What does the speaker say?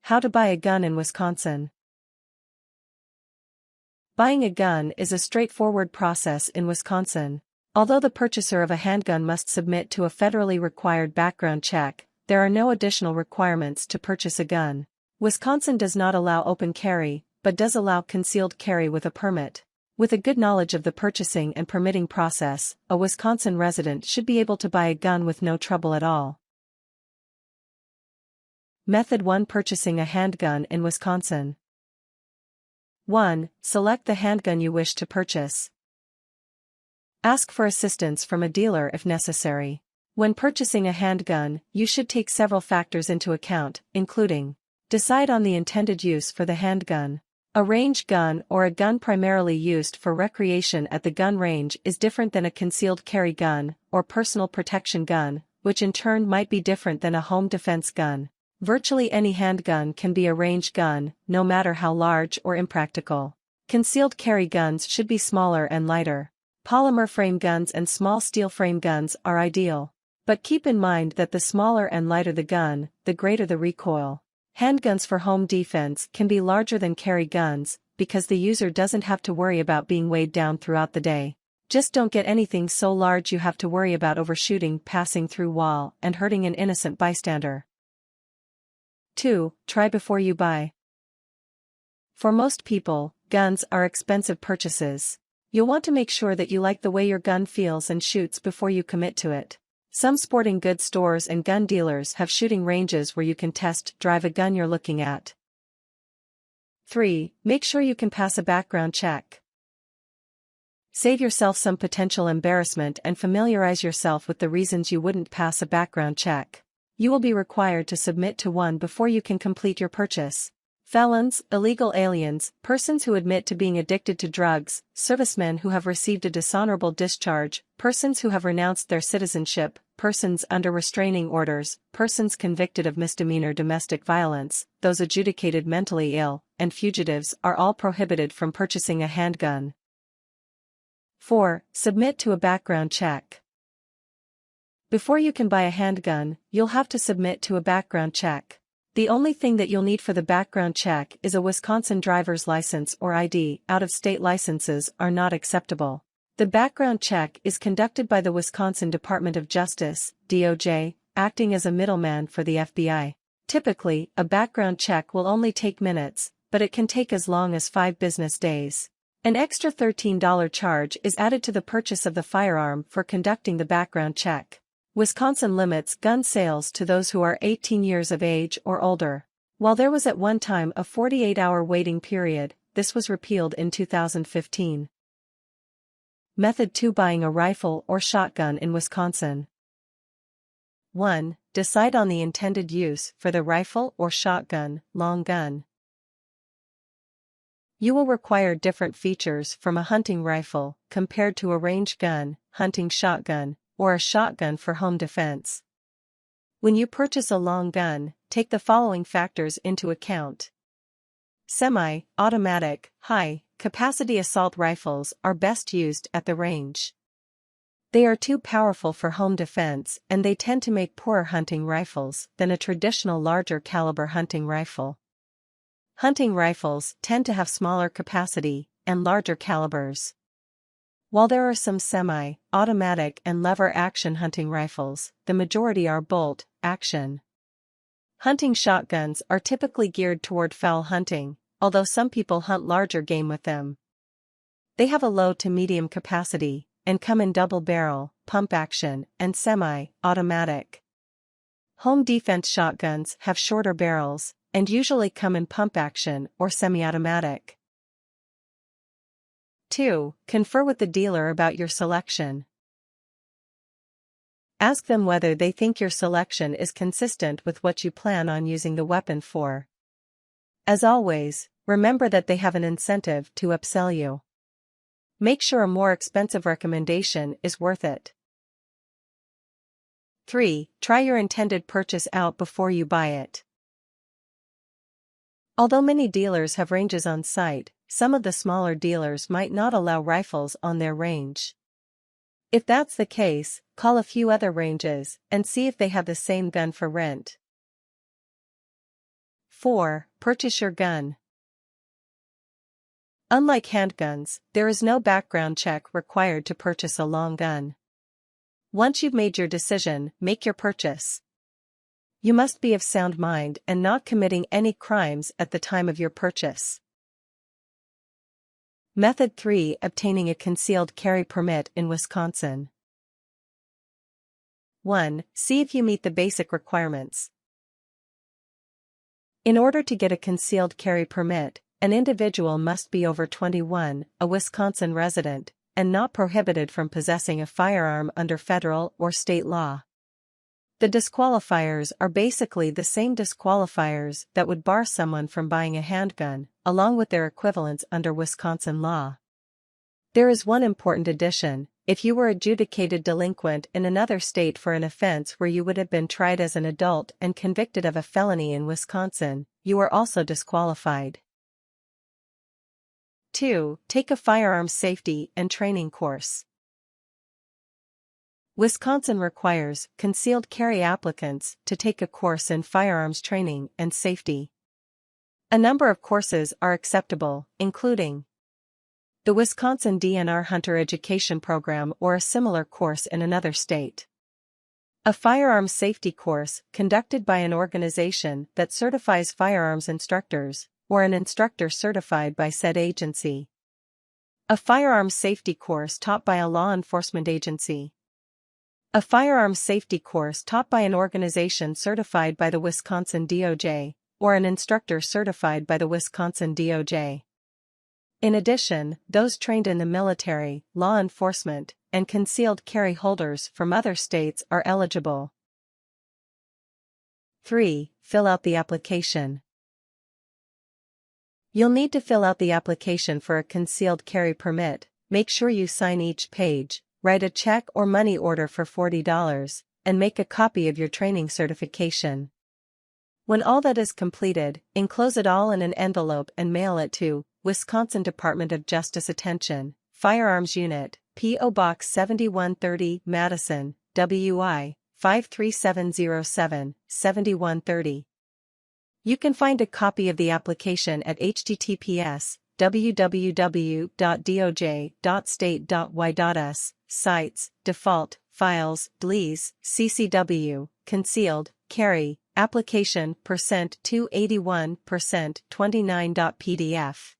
How to buy a gun in Wisconsin. Buying a gun is a straightforward process in Wisconsin. Although the purchaser of a handgun must submit to a federally required background check, there are no additional requirements to purchase a gun. Wisconsin does not allow open carry, but does allow concealed carry with a permit. With a good knowledge of the purchasing and permitting process, a Wisconsin resident should be able to buy a gun with no trouble at all. Method 1: Purchasing a handgun in Wisconsin. 1. Select the handgun you wish to purchase. Ask for assistance from a dealer if necessary. When purchasing a handgun, you should take several factors into account, including: decide on the intended use for the handgun. A range gun or a gun primarily used for recreation at the gun range is different than a concealed carry gun or personal protection gun, which in turn might be different than a home defense gun. Virtually any handgun can be a range gun, no matter how large or impractical. Concealed carry guns should be smaller and lighter. Polymer frame guns and small steel frame guns are ideal. But keep in mind that the smaller and lighter the gun, the greater the recoil. Handguns for home defense can be larger than carry guns, because the user doesn't have to worry about being weighed down throughout the day. Just don't get anything so large you have to worry about overshooting, passing through wall, and hurting an innocent bystander. 2. Try before you buy. For most people, guns are expensive purchases. You'll want to make sure that you like the way your gun feels and shoots before you commit to it. Some sporting goods stores and gun dealers have shooting ranges where you can test drive a gun you're looking at. 3. Make sure you can pass a background check. Save yourself some potential embarrassment and familiarize yourself with the reasons you wouldn't pass a background check. You will be required to submit to one before you can complete your purchase. Felons, illegal aliens, persons who admit to being addicted to drugs, servicemen who have received a dishonorable discharge, persons who have renounced their citizenship, persons under restraining orders, persons convicted of misdemeanor domestic violence, those adjudicated mentally ill, and fugitives are all prohibited from purchasing a handgun. 4. Submit to a background check. Before you can buy a handgun, you'll have to submit to a background check. The only thing that you'll need for the background check is a Wisconsin driver's license or ID. Out-of-state licenses are not acceptable. The background check is conducted by the Wisconsin Department of Justice, DOJ, acting as a middleman for the FBI. Typically, a background check will only take minutes, but it can take as long as 5 business days. An extra $13 charge is added to the purchase of the firearm for conducting the background check. Wisconsin limits gun sales to those who are 18 years of age or older. While there was at one time a 48-hour waiting period, this was repealed in 2015. Method 2: Buying a rifle or shotgun in Wisconsin. 1. Decide on the intended use for the rifle or shotgun, long gun. You will require different features from a hunting rifle compared to a range gun, hunting shotgun, or a shotgun for home defense. When you purchase a long gun, take the following factors into account. Semi-automatic, high-capacity assault rifles are best used at the range. They are too powerful for home defense and they tend to make poorer hunting rifles than a traditional larger caliber hunting rifle. Hunting rifles tend to have smaller capacity and larger calibers. While there are some semi-automatic and lever-action hunting rifles, the majority are bolt-action. Hunting shotguns are typically geared toward fowl hunting, although some people hunt larger game with them. They have a low to medium capacity, and come in double-barrel, pump-action, and semi-automatic. Home defense shotguns have shorter barrels, and usually come in pump-action or semi-automatic. 2. Confer with the dealer about your selection. Ask them whether they think your selection is consistent with what you plan on using the weapon for. As always, remember that they have an incentive to upsell you. Make sure a more expensive recommendation is worth it. 3. Try your intended purchase out before you buy it. Although many dealers have ranges on site, some of the smaller dealers might not allow rifles on their range. If that's the case, call a few other ranges and see if they have the same gun for rent. 4. Purchase your gun. Unlike handguns, there is no background check required to purchase a long gun. Once you've made your decision, make your purchase. You must be of sound mind and not committing any crimes at the time of your purchase. Method 3. Obtaining a concealed carry permit in Wisconsin. 1. See if you meet the basic requirements. In order to get a concealed carry permit, an individual must be over 21, a Wisconsin resident, and not prohibited from possessing a firearm under federal or state law. The disqualifiers are basically the same disqualifiers that would bar someone from buying a handgun, along with their equivalents under Wisconsin law. There is one important addition: if you were adjudicated delinquent in another state for an offense where you would have been tried as an adult and convicted of a felony in Wisconsin, you are also disqualified. 2. Take a firearms safety and training course. Wisconsin requires concealed carry applicants to take a course in firearms training and safety. A number of courses are acceptable, including the Wisconsin DNR Hunter Education Program or a similar course in another state. A firearms safety course conducted by an organization that certifies firearms instructors, or an instructor certified by said agency. A firearms safety course taught by a law enforcement agency. A firearms safety course taught by an organization certified by the Wisconsin DOJ, or an instructor certified by the Wisconsin DOJ. In addition, those trained in the military, law enforcement, and concealed carry holders from other states are eligible. 3. Fill out the application. You'll need to fill out the application for a concealed carry permit. Make sure you sign each page, write a check or money order for $40, and make a copy of your training certification. When all that is completed, enclose it all in an envelope and mail it to Wisconsin Department of Justice Attention, Firearms Unit, P.O. Box 7130, Madison, WI, 53707, 7130. You can find a copy of the application at https://www.doj.state.y.us, sites, default, files, DLEs, CCW, concealed, carry, application, %281%, 29.pdf.